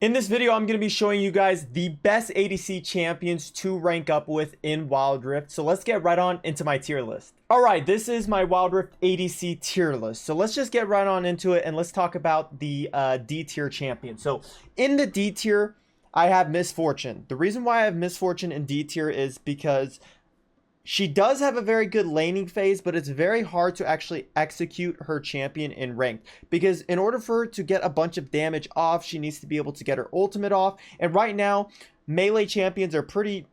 In this video, I'm going to be showing you guys the best ADC champions to rank up with in Wild Rift. So let's get right on into my tier list. Alright, this is my Wild Rift ADC tier list. So let's just get right on into it and let's talk about the D tier champion. So in the D tier, I have Misfortune. The reason why I have Misfortune in D tier is because she does have a very good laning phase, but it's very hard to actually execute her champion in ranked. Because in order for her to get a bunch of damage off, she needs to be able to get her ultimate off. And right now, melee champions are pretty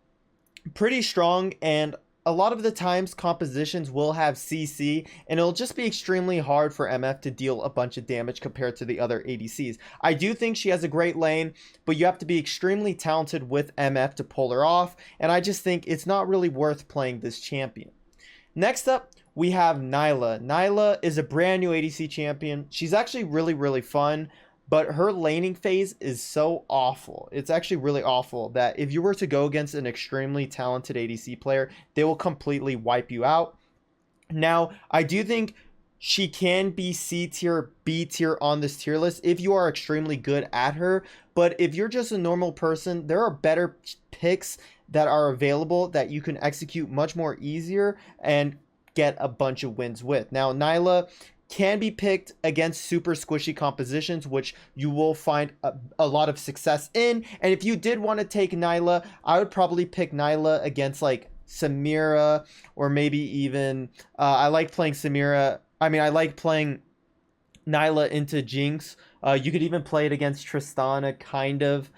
strong, and a lot of the times compositions will have CC, and it'll just be extremely hard for MF to deal a bunch of damage compared to the other ADCs. I do think she has a great lane, but you have to be extremely talented with MF to pull her off, and I just think it's not really worth playing this champion. Next up, we have Nyla. Nyla is a brand new ADC champion. She's actually really fun, but her laning phase is so awful. It's actually really awful that if you were to go against an extremely talented ADC player, they will completely wipe you out. Now, I do think she can be C tier, B tier on this tier list if you are extremely good at her. But if you're just a normal person, there are better picks that are available that you can execute much more easier and get a bunch of wins with. Now, Nyla can be picked against super squishy compositions, which you will find a lot of success in. And if you did want to take Nyla, I would probably pick Nyla against like Samira, or maybe even I like playing Samira. I mean, I like playing Nyla into Jinx. You could even play it against Tristana, kind of.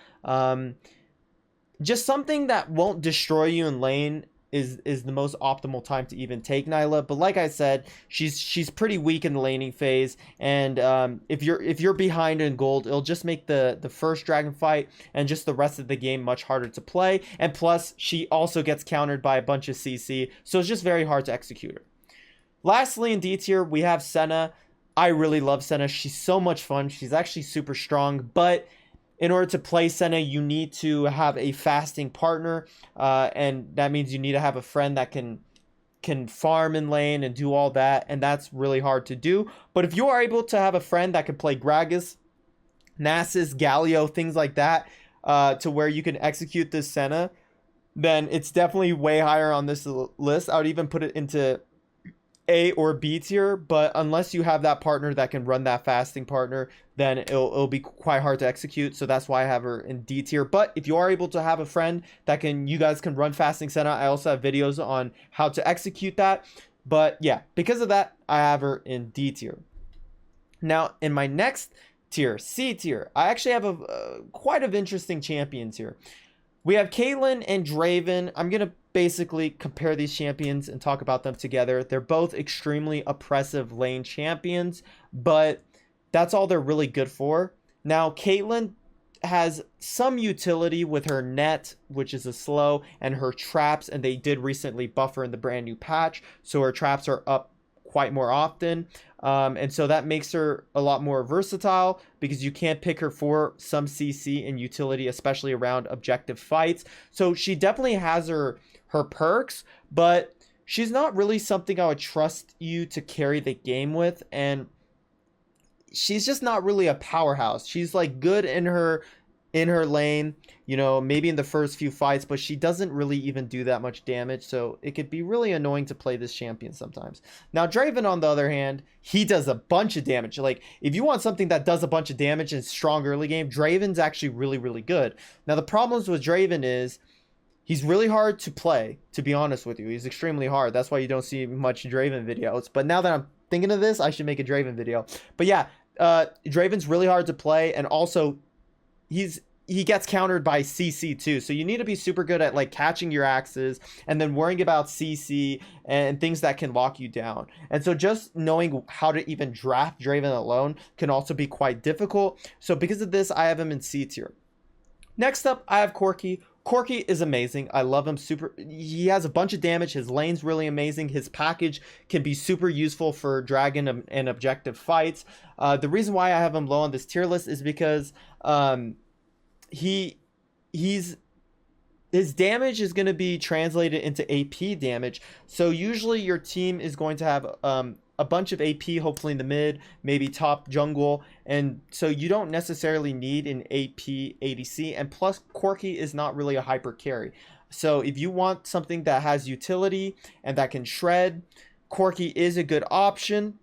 Just something that won't destroy you in lane is the most optimal time to even take Nyla. But like I said, she's pretty weak in the laning phase, and if you're behind in gold, it'll just make the first dragon fight and just the rest of the game much harder to play. And plus, she also gets countered by a bunch of CC, so it's just very hard to execute her. Lastly, in D tier, we have Senna. I really love Senna. She's so much fun. She's actually super strong, but in order to play Senna, you need to have a fasting partner, and that means you need to have a friend that can farm in lane and do all that, and that's really hard to do. But if you are able to have a friend that can play Gragas, Nasus, Galio, things like that, to where you can execute this Senna, then it's definitely way higher on this list. I would even put it into A or B tier, but unless you have that partner that can run that fasting partner, then it'll be quite hard to execute. So that's why I have her in D tier. But if you are able to have a friend that you guys can run fasting Senna, I also have videos on how to execute that. But yeah, because of that, I have her in D tier. Now, in my next tier, C tier, I actually have quite of interesting champions here. We have Caitlyn and Draven. I'm going to basically compare these champions and talk about them together. They're both extremely oppressive lane champions, but that's all they're really good for. Now, Caitlyn has some utility with her net, which is a slow, and her traps, and they did recently buff her in the brand new patch, so her traps are up quite more often, and so that makes her a lot more versatile because you can't pick her for some CC and utility, especially around objective fights. So she definitely has her perks, but she's not really something I would trust you to carry the game with, and she's just not really a powerhouse. She's like good in her lane, you know, maybe in the first few fights, but she doesn't really even do that much damage, so it could be really annoying to play this champion sometimes. Now, Draven, on the other hand, he does a bunch of damage. Like, if you want something that does a bunch of damage in strong early game, Draven's actually really good. Now, the problems with Draven is he's really hard to play, to be honest with you. He's extremely hard. That's why you don't see much Draven videos. But now that I'm thinking of this, I should make a Draven video. But yeah, Draven's really hard to play, and also he gets countered by CC too. So you need to be super good at like catching your axes and then worrying about CC and things that can lock you down. And so just knowing how to even draft Draven alone can also be quite difficult. So because of this, I have him in C tier. Next up, I have Corki. Corki is amazing. I love him super. He has a bunch of damage. His lane's really amazing. His package can be super useful for dragon and objective fights. The reason why I have him low on this tier list is because his damage is going to be translated into AP damage. So usually your team is going to have a bunch of AP, hopefully in the mid, maybe top jungle, and so you don't necessarily need an AP ADC, and plus Corki is not really a hyper carry. So if you want something that has utility and that can shred, Corki is a good option.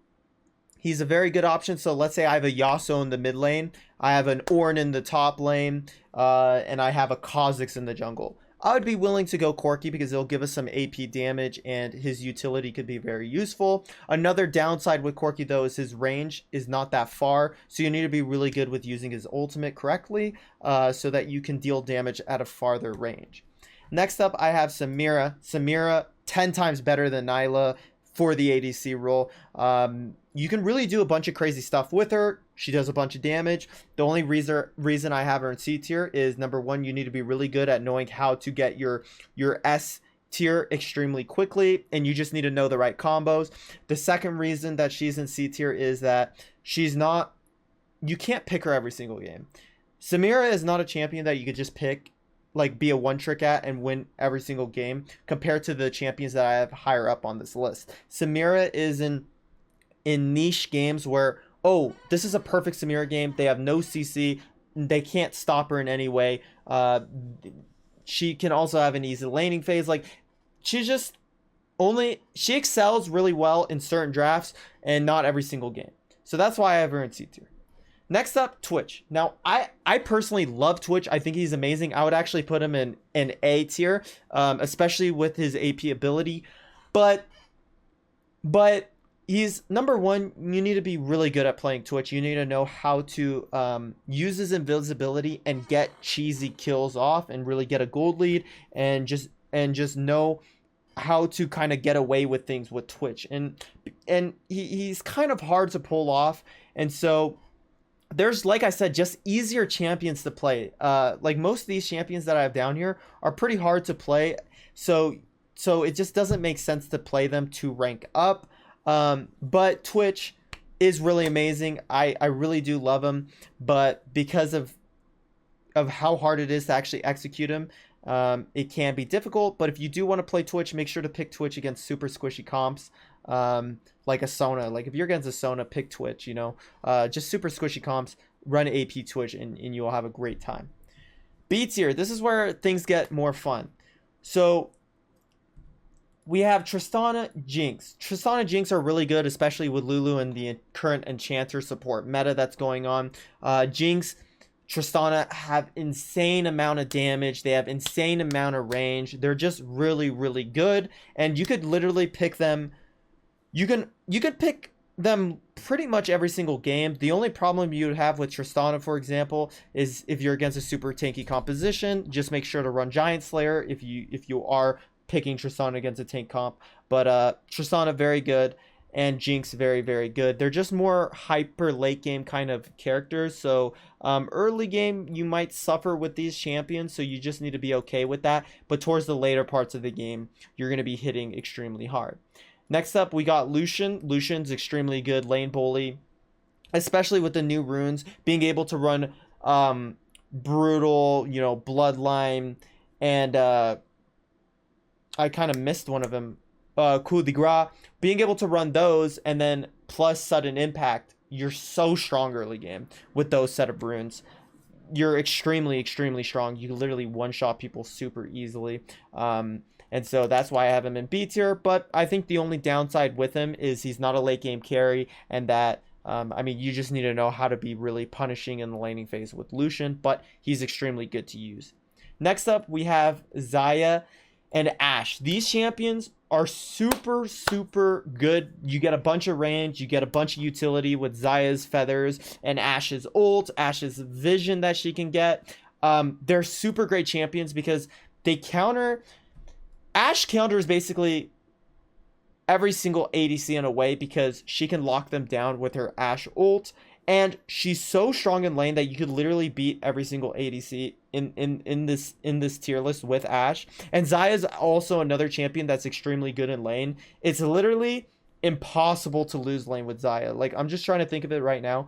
He's a very good option. So let's say I have a Yasuo in the mid lane, I have an Ornn in the top lane, and I have a Kha'Zix in the jungle. I would be willing to go Corki because it'll give us some AP damage and his utility could be very useful. Another downside with Corki though is his range is not that far, so you need to be really good with using his ultimate correctly so that you can deal damage at a farther range. Next up, I have Samira. Samira, 10 times better than Nyla for the ADC role. You can really do a bunch of crazy stuff with her. She does a bunch of damage. The only reason I have her in C tier is, number one, you need to be really good at knowing how to get your S tier extremely quickly, and you just need to know the right combos. The second reason that she's in C tier is that you can't pick her every single game. Samira is not a champion that you could just pick, like be a one trick at and win every single game, compared to the champions that I have higher up on this list. Samira is in niche games where, oh, this is a perfect Samira game. They have no CC. They can't stop her in any way. She can also have an easy laning phase. Like, she excels really well in certain drafts and not every single game. So that's why I have her in C tier. Next up, Twitch. Now, I personally love Twitch. I think he's amazing. I would actually put him in A tier, especially with his AP ability. But he's, number one, you need to be really good at playing Twitch. You need to know how to use his invisibility and get cheesy kills off and really get a gold lead, and just know how to kind of get away with things with Twitch. And he's kind of hard to pull off. And so there's, like I said, just easier champions to play. Like most of these champions that I have down here are pretty hard to play. So it just doesn't make sense to play them to rank up. But Twitch is really amazing. I really do love him, but because of how hard it is to actually execute him, it can be difficult. But if you do want to play Twitch, make sure to pick Twitch against super squishy comps, like a Sona. Like if you're against a Sona, pick Twitch, just super squishy comps, run AP Twitch, and you'll have a great time. B tier, this is where things get more fun. So we have Tristana, Jinx. Tristana, Jinx are really good, especially with Lulu and the current Enchanter support meta that's going on. Jinx, Tristana have insane amount of damage. They have insane amount of range. They're just really, really good. And you could literally pick them. You could pick them pretty much every single game. The only problem you would have with Tristana, for example, is if you're against a super tanky composition, just make sure to run Giant Slayer if you are picking Tristana against a tank comp. But Tristana, very good, and Jinx, very, very good. They're just more hyper late game kind of characters. So early game, you might suffer with these champions, so you just need to be okay with that. But towards the later parts of the game, you're going to be hitting extremely hard. Next up, we got Lucian. Lucian's extremely good lane bully, especially with the new runes, being able to run Brutal, Bloodline, and I kind of missed one of them, Coup de Grace. Being able to run those and then plus sudden impact, you're so strong early game with those set of runes. You're extremely, extremely strong. You can literally one-shot people super easily. And so that's why I have him in B tier. But I think the only downside with him is he's not a late game carry, and that you just need to know how to be really punishing in the laning phase with Lucian, but he's extremely good to use. Next up, we have Xayah and Ashe. These champions are super, super good. You get a bunch of range, you get a bunch of utility with Xayah's feathers and Ashe's ult, Ashe's vision that she can get. They're super great champions because they counter. Ashe counters basically every single ADC in a way because she can lock them down with her Ashe ult, and she's so strong in lane that you could literally beat every single ADC in this tier list with Ashe. And Xayah is also another champion that's extremely good in lane. It's literally impossible to lose lane with Xayah. Like, I'm just trying to think of it right now.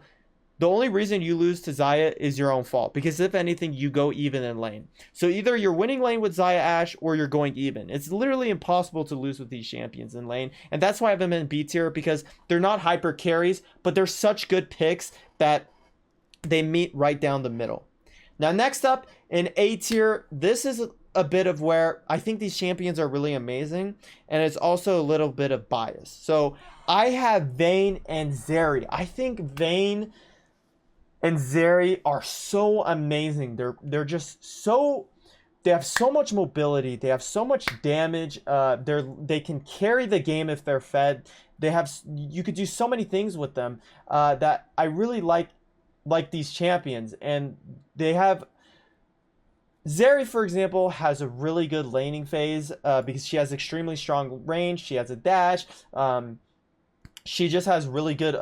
The only reason you lose to Xayah is your own fault, because if anything, you go even in lane. So either you're winning lane with Xayah Ashe or you're going even. It's literally impossible to lose with these champions in lane, and that's why I have them in B tier, because they're not hyper carries, but they're such good picks that they meet right down the middle. Now, next up in A tier, this is a bit of where I think these champions are really amazing, and it's also a little bit of bias. So I have Vayne and Zeri. I think Vayne and Zeri are so amazing. They're just so, they have so much mobility. They have so much damage. They can carry the game if they're fed. You could do so many things with them that I really like these champions. And they have Zeri, for example, has a really good laning phase because she has extremely strong range. She has a dash. She just has really good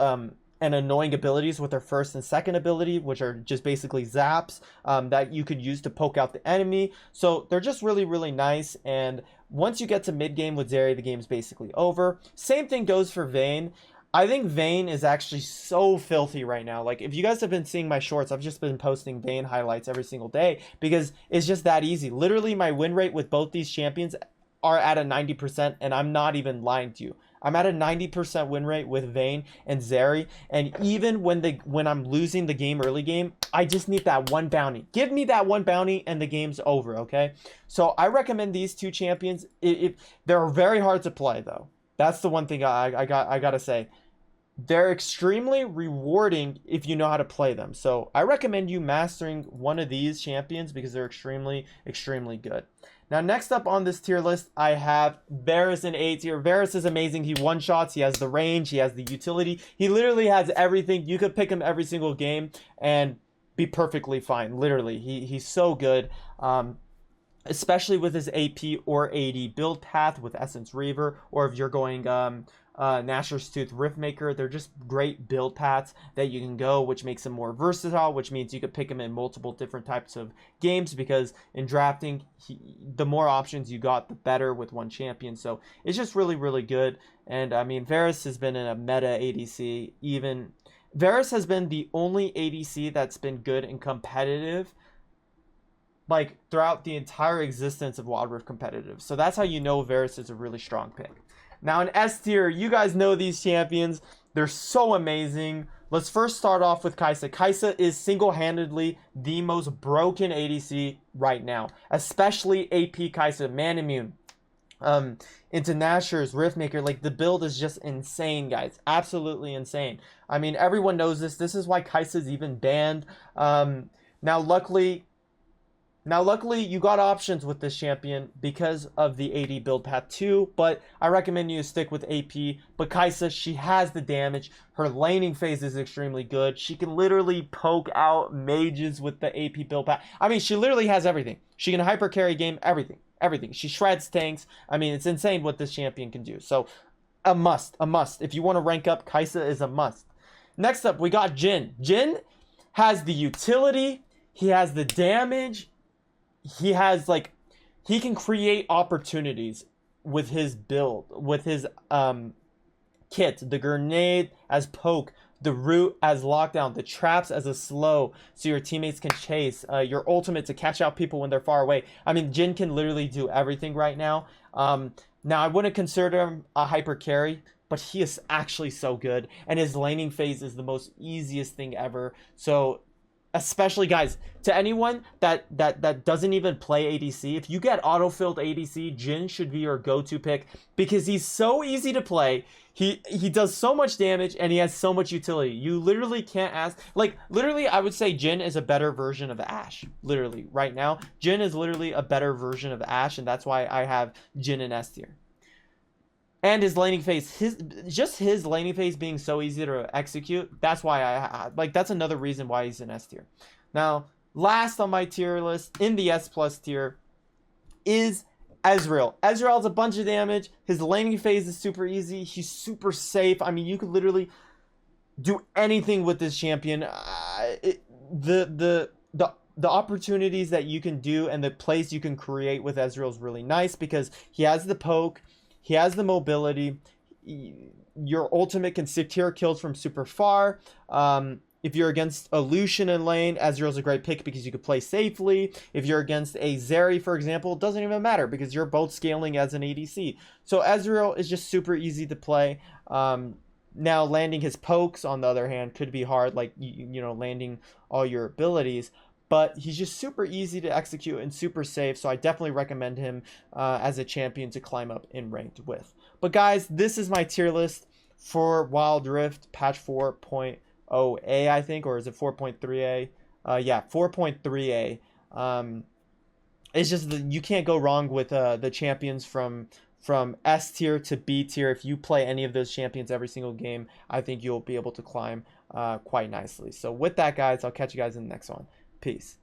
and annoying abilities with her first and second ability, which are just basically zaps that you could use to poke out the enemy. So they're just really, really nice. And once you get to mid game with Zeri, the game's basically over. Same thing goes for Vayne. I think Vayne is actually so filthy right now. Like, if you guys have been seeing my shorts, I've just been posting Vayne highlights every single day because it's just that easy. Literally, my win rate with both these champions are at a 90%, and I'm not even lying to you. I'm at a 90% win rate with Vayne and Zeri, and even when I'm losing the game early game, I just need that one bounty. Give me that one bounty and the game's over, okay? So I recommend these two champions. They're very hard to play, though. That's the one thing I gotta say. They're extremely rewarding if you know how to play them. So I recommend you mastering one of these champions because they're extremely, extremely good. Now, next up on this tier list, I have Varus in A tier. Varus is amazing. He one-shots. He has the range. He has the utility. He literally has everything. You could pick him every single game and be perfectly fine. Literally, he's so good. Especially with his AP or AD build path with Essence Reaver, or if you're going Gnasher's Tooth Riftmaker. They're just great build paths that you can go, which makes him more versatile, which means you could pick him in multiple different types of games, because in drafting, the more options you got, the better with one champion. So it's just really, really good. And I mean, Varus has been in a meta ADC. Even Varus has been the only ADC that's been good and competitive, like, throughout the entire existence of Wild Rift competitive. So that's how you know Varus is a really strong pick. Now in S tier, you guys know these champions. They're so amazing. Let's first start off with Kai'Sa. Kai'Sa is single-handedly the most broken ADC right now, especially AP Kai'Sa, Man Immune, into Gnasher's Riftmaker. Like, the build is just insane, guys. Absolutely insane. I mean, everyone knows this. This is why Kai'Sa is even banned. Now, luckily, you got options with this champion because of the AD build path too, but I recommend you stick with AP. But Kai'Sa, she has the damage. Her laning phase is extremely good. She can literally poke out mages with the AP build path. I mean, she literally has everything. She can hyper carry game, everything. She shreds tanks. I mean, it's insane what this champion can do. So, a must. If you want to rank up, Kai'Sa is a must. Next up, we got Jhin. Jhin has the utility. He has the damage. He has, like, he can create opportunities with his build, with his kit, the grenade as poke, the root as lockdown, the traps as a slow, so your teammates can chase, your ultimate to catch out people when they're far away. I mean, Jhin can literally do everything right now. Now, I wouldn't consider him a hyper carry, but he is actually so good, and his laning phase is the most easiest thing ever. So, especially, guys, to anyone that doesn't even play ADC, if you get auto-filled ADC, Jhin should be your go-to pick because he's so easy to play. He does so much damage, and he has so much utility. You literally can't ask. Like, literally, I would say Jhin is a better version of Ashe. Literally, right now. Jhin is literally a better version of Ashe, and that's why I have Jhin in S tier. And his laning phase, his laning phase being so easy to execute, that's why that's another reason why he's in S tier. Now, last on my tier list, in the S plus tier, is Ezreal. Ezreal has a bunch of damage. His laning phase is super easy. He's super safe. I mean, you could literally do anything with this champion. The opportunities that you can do and the plays you can create with Ezreal is really nice because he has the poke. He has the mobility. Your ultimate can secure kills from super far. If you're against a Lucian in lane, Ezreal's a great pick because you could play safely. If you're against a Zeri, for example, it doesn't even matter because you're both scaling as an ADC. So Ezreal is just super easy to play. Now landing his pokes, on the other hand, could be hard, like, you know, landing all your abilities. But he's just super easy to execute and super safe, so I definitely recommend him as a champion to climb up in ranked with. But guys, this is my tier list for Wild Rift patch 4.0a, I think, or is it 4.3a? Yeah, 4.3a. It's just you can't go wrong with the champions from S tier to B tier. If you play any of those champions every single game, I think you'll be able to climb quite nicely. So with that, guys, I'll catch you guys in the next one. Peace.